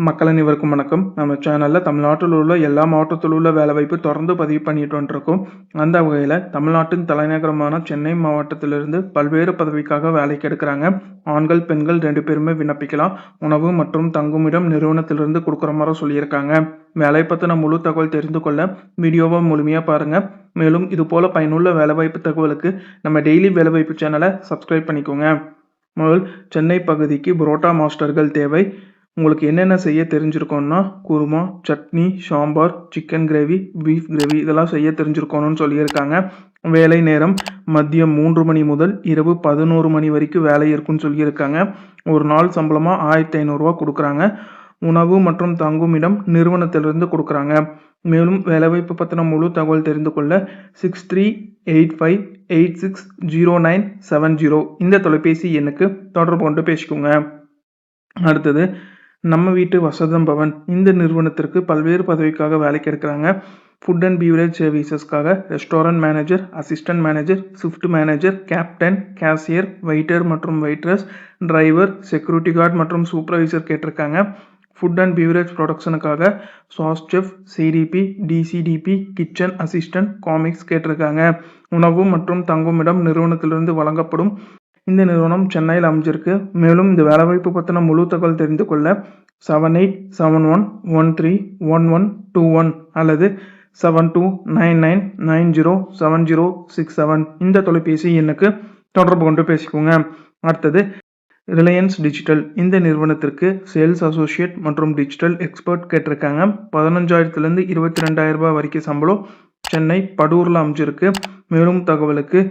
மக்கள் அனைவருக்கும் வணக்கம். நம்ம சேனல்ல தமிழ்நாட்டில் உள்ள எல்லா மாவட்டத்தில் உள்ள வேலைவாய்ப்பு தொடர்ந்து பதிவு பண்ணிட்டு வந்துருக்கோம். அந்த வகையில் தமிழ்நாட்டின் தலைநகரமான சென்னை மாவட்டத்திலிருந்து பல்வேறு பதவிக்காக வேலைக்கு எடுக்கிறாங்க. ஆண்கள் பெண்கள் 2 பேருமே விண்ணப்பிக்கலாம். உணவு மற்றும் தங்குமிடம் நிறுவனத்திலிருந்து கொடுக்குற மாதிரி சொல்லியிருக்காங்க. வேலை பற்றின முழு தகவல் தெரிந்து கொள்ள வீடியோவை முழுமையாக பாருங்கள். மேலும் இது போல பயனுள்ள வேலைவாய்ப்பு தகவலுக்கு நம்ம டெய்லி வேலைவாய்ப்பு சேனலை சப்ஸ்கிரைப் பண்ணிக்கோங்க. முதல் சென்னை பகுதிக்கு புரோட்டா மாஸ்டர்கள் தேவை. உங்களுக்கு என்னென்ன செய்ய தெரிஞ்சிருக்கோன்னா kurma, chutney, sambar, chicken gravy, beef gravy இதெல்லாம் செய்ய தெரிஞ்சிருக்கணும்னு சொல்லியிருக்காங்க. வேலை நேரம் மதியம் 3 மணி முதல் இரவு 11 மணி வரைக்கும் வேலை இருக்குன்னு சொல்லியிருக்காங்க. ஒரு நாள் சம்பளமாக 1500 கொடுக்குறாங்க. உணவு மற்றும் தங்குமிடம் நிறுவனத்திலிருந்து கொடுக்குறாங்க. மேலும் வேலைவாய்ப்பு பற்றின முழு தகவல் தெரிந்து கொள்ள 6385860970 இந்த தொலைபேசி எண்ணுக்கு தொடர்பு கொண்டு பேசிக்கோங்க. அடுத்தது நம்ம வீட்டு வசந்தம் பவன் இந்த நிறுவனத்திற்கு பல்வேறு பதவிக்காக வேலைக்கு எடுக்கிறாங்க. ஃபுட் அண்ட் பீவரேஜ் சர்வீசஸ்க்காக restaurant manager, assistant manager, shift manager, captain, cashier, waiter மற்றும் வெயிட்ரஸ், டிரைவர், செக்யூரிட்டி கார்டு மற்றும் சூப்பர்வைசர் கேட்டிருக்காங்க. ஃபுட் அண்ட் பீவரேஜ் ப்ரொடக்ஷனுக்காக sous chef, CDP, DCDP, kitchen assistant, commis கேட்டிருக்காங்க. உணவு மற்றும் தங்குமிடம் நிறுவனத்திலிருந்து வழங்கப்படும். இந்த நிறுவனம் சென்னையில் அமைஞ்சிருக்கு. மேலும் இந்த வேலைவாய்ப்பு பற்றின முழு தகவல் தெரிந்து கொள்ள 7871131121 அல்லது 7299907067 இந்த தொலைபேசி எண்ணுக்கு தொடர்பு கொண்டு பேசிக்கோங்க. அடுத்தது ரிலையன்ஸ் டிஜிட்டல் இந்த நிறுவனத்திற்கு சேல்ஸ் அசோசியேட் மற்றும் டிஜிட்டல் எக்ஸ்பர்ட் கேட்டிருக்காங்க. 15,000 22,000 வரைக்கும் சம்பளம். சென்னை படூரில் அமைஞ்சிருக்கு. மேலும் தகவலுக்கு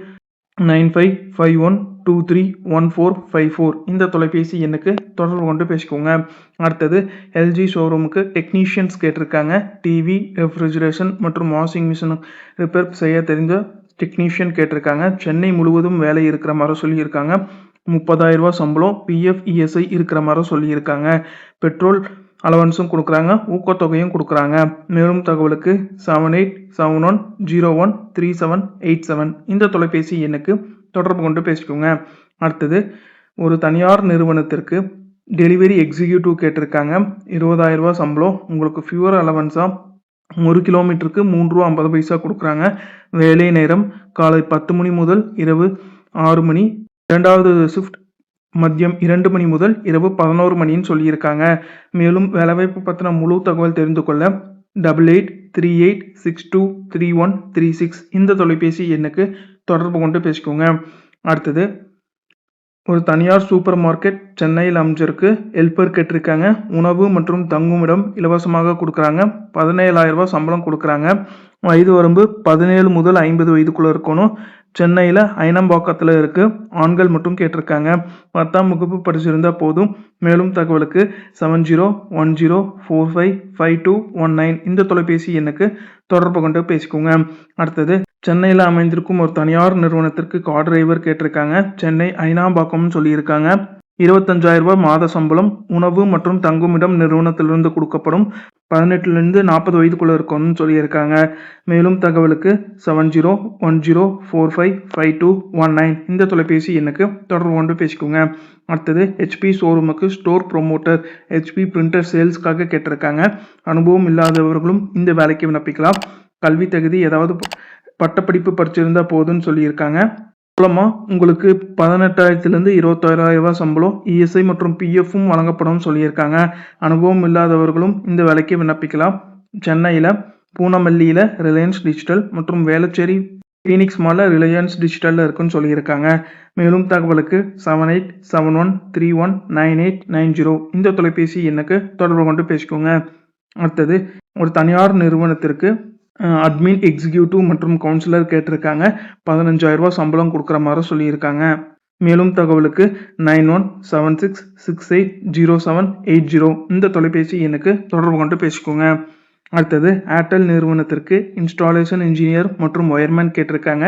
9551231454 இந்த தொலைபேசி எண்ணுக்கு தொடர்பு கொண்டு பேசிக்கோங்க. அடுத்தது எல்ஜி ஷோரூமுக்கு டெக்னீஷியன்ஸ் கேட்டிருக்காங்க. டிவி, ரெஃப்ரிஜரேஷன் மற்றும் வாஷிங் மிஷின் ரிப்பேர் செய்ய தெரிஞ்ச டெக்னீஷியன் கேட்டிருக்காங்க. சென்னை முழுவதும் வேலை இருக்கிற மாதிரி சொல்லியிருக்காங்க. 30,000 சம்பளம், பிஎஃப், இஎஸ்ஐ இருக்கிற மாதிரி சொல்லியிருக்காங்க. பெட்ரோல் அலவன்ஸும் கொடுக்குறாங்க, ஊக்கத்தொகையும் கொடுக்குறாங்க. மேலும் தகவலுக்கு 7871013787 இந்த தொலைபேசி எண்ணுக்கு தொடர்பு கொண்டு பேசிக்கோங்க. அடுத்தது ஒரு தனியார் நிறுவனத்திற்கு டெலிவரி எக்ஸிக்யூட்டிவ் கேட்டிருக்காங்க. 20,000 சம்பளம். உங்களுக்கு ஃபியூர் அலவன்ஸாக 1 கிலோமீட்டருக்கு 3 ரூபா 50 பைசா கொடுக்குறாங்க. வேலை நேரம் காலை 10 மணி முதல் இரவு 6 மணி. இரண்டாவது ஷிஃப்ட் மதியம் 2 மணி முதல் இரவு 11 மணின்னு சொல்லியிருக்காங்க. மேலும் வேலைவாய்ப்பு பற்றின முழு தகவல் தெரிந்து கொள்ள 8838623136 இந்த தொலைபேசி எண்ணுக்கு தொடர்பு கொண்டு பேசிக்கோங்க. அடுத்தது ஒரு தனியார் சூப்பர் மார்க்கெட் சென்னையில் அமைஞ்சிருக்கு. ஹெல்ப்பர் கேட்டிருக்காங்க. உணவு மற்றும் தங்குமிடம் இலவசமாக கொடுக்குறாங்க. 17,000 சம்பளம் கொடுக்குறாங்க. வயது வரம்பு 17 முதல் 50 வயதுக்குள்ளே இருக்கணும். சென்னையில் அயனம்பாக்கத்தில் இருக்குது. ஆண்கள் மட்டும் கேட்டிருக்காங்க. 10ஆம் வகுப்பு படிச்சிருந்தால் போதும். மேலும் தகவலுக்கு 7010455219 இந்த தொலைபேசி எண்ணுக்கு தொடர்பு கொண்டு பேசிக்கோங்க. அடுத்தது சென்னையில் அமைந்திருக்கும் ஒரு தனியார் நிறுவனத்திற்கு கார் டிரைவர் கேட்டிருக்காங்க. சென்னை அயனாம்பாக்கம்னு சொல்லியிருக்காங்க. 25,000 மாத சம்பளம். உணவு மற்றும் தங்குமிடம் நிறுவனத்திலிருந்து கொடுக்கப்படும். 18 40 வயதுக்குள்ளே இருக்கணும்னு சொல்லியிருக்காங்க. மேலும் தகவலுக்கு 7010455219 இந்த தொலைபேசி எண்ணுக்கு தொடர்பு கொண்டு பேசிக்கோங்க. அடுத்தது ஹெச்பி ஷோரூமுக்கு ஸ்டோர் ப்ரொமோட்டர், ஹெச்பி பிரிண்டர் சேல்ஸ்க்காக கேட்டிருக்காங்க. அனுபவம் இல்லாதவர்களும் இந்த வேலைக்கு விண்ணப்பிக்கலாம். கல்வி தகுதி ஏதாவது பட்டப்படிப்பு படிச்சிருந்தா போதுன்னு சொல்லியிருக்காங்க. மூலமாக உங்களுக்கு 18,000 21,000 சம்பளம், இஎஸ்ஐ மற்றும் பிஎஃப்பும் வழங்கப்படும் சொல்லியிருக்காங்க. அனுபவம் இல்லாதவர்களும் இந்த வேலைக்கு விண்ணப்பிக்கலாம். சென்னையில் பூனமல்லியில் ரிலையன்ஸ் டிஜிட்டல் மற்றும் வேளச்சேரி ஃபீனிக்ஸ் மாலில் ரிலையன்ஸ் டிஜிட்டலில் இருக்குன்னு சொல்லியிருக்காங்க. மேலும் தகவலுக்கு 7871319890 இந்த தொலைபேசி எண்ணுக்கு தொடர்பு கொண்டு பேசிக்கோங்க. அடுத்தது ஒரு தனியார் நிறுவனத்திற்கு அட்மின் எக்ஸிக்யூட்டிவ் மற்றும் கவுன்சிலர் கேட்டிருக்காங்க. 15,000 சம்பளம் கொடுக்குற மாதிரி சொல்லியிருக்காங்க. மேலும் தகவலுக்கு 9176680780 இந்த தொலைபேசி எண்ணுக்கு தொடர்பு கொண்டு பேசிக்கோங்க. அடுத்தது ஏர்டெல் நிறுவனத்திற்கு இன்ஸ்டாலேஷன் இன்ஜினியர் மற்றும் ஒயர்மேன் கேட்டிருக்காங்க.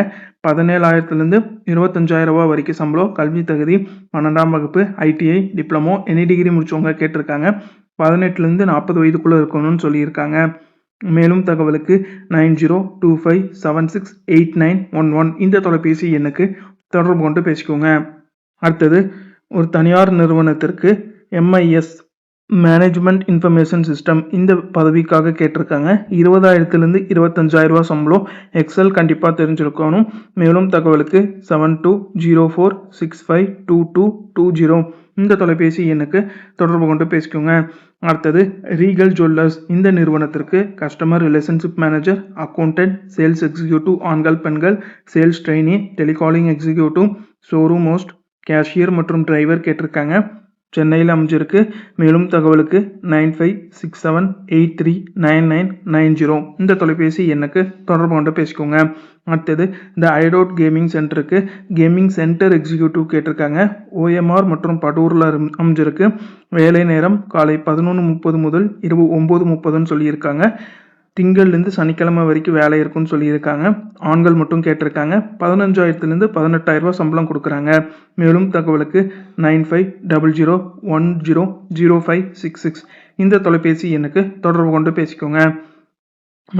17,000 25,000 வரைக்கும் சம்பளம். கல்வி தகுதி 12ஆம் வகுப்பு, ஐடிஐ, டிப்ளமோ, எனி டிகிரி முடிச்சவங்க கேட்டிருக்காங்க. 18 40 வயதுக்குள்ளே இருக்கணும்னு சொல்லியிருக்காங்க. மேலும் தகவலுக்கு 9025768911 இந்த தொலைபேசி எண்ணுக்கு தொடர்பு கொண்டு பேசிக்கோங்க. அடுத்தது ஒரு தனியார் நிறுவனத்திற்கு எம்ஐஎஸ் மேனேஜ்மெண்ட் இன்ஃபர்மேஷன் சிஸ்டம் இந்த பதவிக்காக கேட்டிருக்காங்க. 20,000லேருந்து 25,000 சம்பளம். எக்ஸல் கண்டிப்பாக தெரிஞ்சிருக்கணும். மேலும் தகவலுக்கு 7204652220 இந்த தொலைபேசி எண்ணுக்கு தொடர்பு கொண்டு பேசிக்கோங்க. அடுத்தது ரீகல் ஜுவல்லர்ஸ் இந்த நிறுவனத்திற்கு customer relationship manager, accountant, sales executive ஆண்கள் பெண்கள், sales trainee, telecalling executive, showroom host, cashier மற்றும் டிரைவர் கேட்டிருக்காங்க. சென்னையில் அமைஞ்சிருக்கு. மேலும் தகவலுக்கு 9567839990 இந்த தொலைபேசி எண்ணுக்கு தொடர்பு கொண்டு பேசிக்கோங்க. அடுத்தது இந்த ஐடோட் கேமிங் சென்டருக்கு கேமிங் சென்டர் எக்ஸிக்யூட்டிவ் கேட்டிருக்காங்க. OMR மற்றும் படூரில் அமைஞ்சிருக்கு. வேலை நேரம் காலை 11:30 முதல் இரவு 9:30ன்னு சொல்லியிருக்காங்க. திங்கள்லேருந்து சனிக்கிழமை வரைக்கும் வேலை இருக்குன்னு சொல்லியிருக்காங்க. ஆண்கள் மட்டும் கேட்டிருக்காங்க. 15,000லேருந்து 18,000 சம்பளம் கொடுக்குறாங்க. மேலும் தகவலுக்கு 9500100566 இந்த தொலைபேசி எண்ணுக்கு தொடர்பு கொண்டு பேசிக்கோங்க.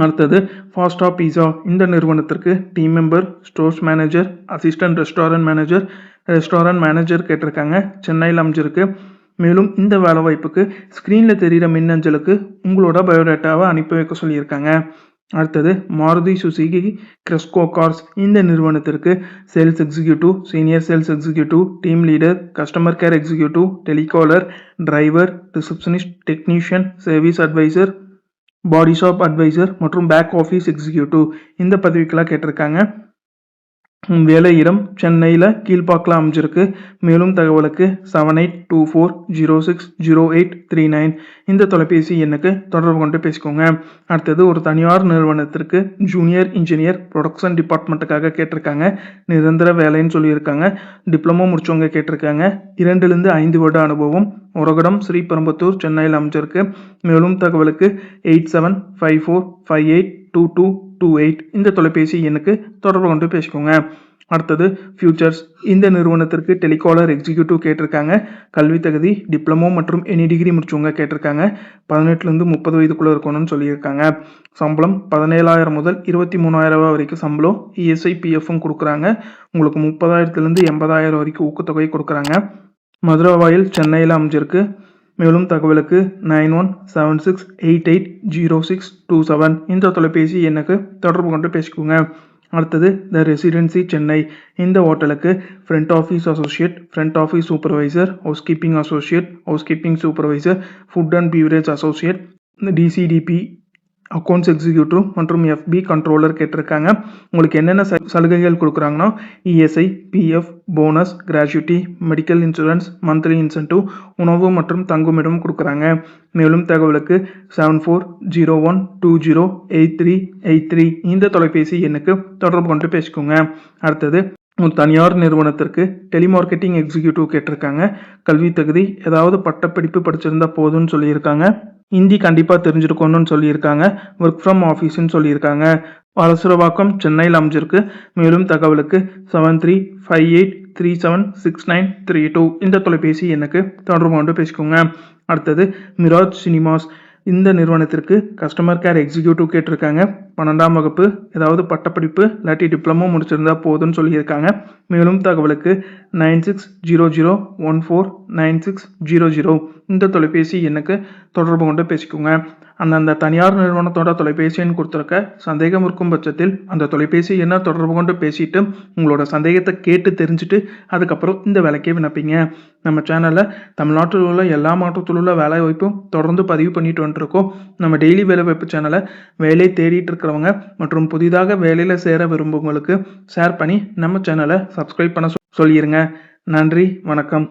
அடுத்தது ஃபாஸ்டா பீஸா இந்த நிறுவனத்திற்கு team member, stores manager, assistant restaurant manager கேட்டிருக்காங்க. சென்னையில் அமைஞ்சிருக்கு. மேலும் இந்த வேலை வாய்ப்புக்கு ஸ்க்ரீனில் தெரிகிற மின்னஞ்சலுக்கு உங்களோட பயோடேட்டாவை அனுப்பி வைக்க சொல்லியிருக்காங்க. அடுத்தது மாருதி சுசுகி கிரெஸ்கோ கார்ஸ் இந்த நிறுவனத்திற்கு sales executive, senior sales executive, team leader, customer care executive, telecaller, driver, receptionist, technician, service advisor, body shop advisor மற்றும் பேக் ஆஃபீஸ் எக்ஸிக்யூட்டிவ் இந்த பதவிக்கெல்லாம் கேட்டிருக்காங்க. வேலை இடம் சென்னையில் கீழ்பாக்கில் அமைஞ்சிருக்கு. மேலும் தகவலுக்கு 7824060839 இந்த தொலைபேசி எண்ணுக்கு தொடர்பு கொண்டு பேசிக்கோங்க. அடுத்தது ஒரு தனியார் நிறுவனத்திற்கு ஜூனியர் இன்ஜினியர் ப்ரொடக்ஷன் டிபார்ட்மெண்ட்டுக்காக கேட்டிருக்காங்க. நிரந்தர வேலைன்னு சொல்லியிருக்காங்க. டிப்ளமோ முடிச்சவங்க கேட்டிருக்காங்க. 2லேருந்து 5 வருட அனுபவம். உரகடம், ஸ்ரீபெரும்புத்தூர், சென்னையில் அமைஞ்சிருக்கு. மேலும் தகவலுக்கு 8754582228 இந்த தொலைபேசி எண்ணுக்கு தொடர்பு கொண்டு பேசிக்கோங்க. அடுத்தது ஃபியூச்சர்ஸ் இந்த நிறுவனத்திற்கு டெலிகாலர் எக்ஸிக்யூட்டிவ் கேட்டிருக்காங்க. கல்வி தகுதி டிப்ளமோ மற்றும் எனி டிகிரி முடிச்சவங்க கேட்டிருக்காங்க. 18லேருந்து 30 வயதுக்குள்ளே இருக்கணும்னு சொல்லியிருக்காங்க. சம்பளம் 17,000 முதல் 23,000 வரைக்கும் சம்பளம். ESI PFம் கொடுக்குறாங்க. உங்களுக்கு 30,000லேருந்து 80,000 வரைக்கும் ஊக்கத்தொகை கொடுக்குறாங்க. மதுரவாயில் சென்னையில் அமைஞ்சிருக்கு. மேலும் தகவலுக்கு 9176880627 இந்த தொலைபேசி எண்ணுக்கு தொடர்பு கொண்டு பேசிக்கோங்க. அடுத்தது த ரெசிடென்சி சென்னை இந்த ஹோட்டலுக்கு front office associate, front office supervisor, housekeeping associate, housekeeping supervisor, food and beverage associate, DCDP accounts executive மற்றும் FB கண்ட்ரோலர் கேட்டிருக்காங்க. உங்களுக்கு என்னென்ன சலுகைகள் கொடுக்குறாங்கன்னா ESI, PF, bonus, gratuity, medical insurance, monthly incentive, உணவு மற்றும் தங்குமிடம் கொடுக்குறாங்க. மேலும் தகவலுக்கு 7401208383 இந்த தொலைபேசி எண்ணுக்கு தொடர்பு கொண்டு பேசிக்கோங்க. அடுத்தது தனியார் நிறுவனத்திற்கு டெலிமார்க்கெட்டிங் எக்ஸிக்யூட்டிவ் கேட்டிருக்காங்க. கல்வி தகுதி ஏதாவது பட்டப்படிப்பு படிச்சிருந்தா போதும்னு சொல்லியிருக்காங்க. ஹிந்தி கண்டிப்பாக தெரிஞ்சிருக்கணும்னு சொல்லியிருக்காங்க. ஒர்க் ஃப்ரம் ஆஃபீஸ்ன்னு சொல்லியிருக்காங்க. வலசரவாக்கம் சென்னையில் அமைஞ்சிருக்கு. மேலும் தகவலுக்கு 7358376932 இந்த தொலைபேசி எண்ணுக்கு தொடர்பு கொண்டு பேசிக்கோங்க. அடுத்தது மிராஜ் சினிமாஸ் இந்த நிறுவனத்திற்கு கஸ்டமர் கேர் எக்ஸிக்யூட்டிவ் கேட்டிருக்காங்க. 12ஆம் வகுப்பு ஏதாவது பட்டப்படிப்பு இல்லாட்டி டிப்ளமோ முடிச்சிருந்தா போதும்னு சொல்லியிருக்காங்க. மேலும் தகவலுக்கு 9600149600 இந்த தொலைபேசி எண்ணுக்கு தொடர்பு கொண்டு பேசிக்கோங்க. அந்தந்த தனியார் நிறுவனத்தோட தொலைபேசி எண் கொடுத்துருக்க. சந்தேகம் இருக்கும் பட்சத்தில் அந்த தொலைபேசி எண்ணை தொடர்பு கொண்டு பேசிட்டு உங்களோட சந்தேகத்தை கேட்டு தெரிஞ்சுட்டு அதுக்கப்புறம் இந்த வேலைக்கே விண்ணப்பிங்க. நம்ம சேனலில் தமிழ்நாட்டில் உள்ள எல்லா மாவட்டத்தில் உள்ள வேலை வாய்ப்பும் தொடர்ந்து பதிவு பண்ணிட்டு வந்துருக்கோம். நம்ம டெய்லி வேலை வாய்ப்பு சேனலை வேலை தேடிட்டு இருக்கிறவங்க மற்றும் புதிதாக வேலையில் சேர விரும்புவங்களுக்கு ஷேர் பண்ணி நம்ம சேனலை சப்ஸ்கிரைப் பண்ண சொல்லிடுங்க. நன்றி, வணக்கம்.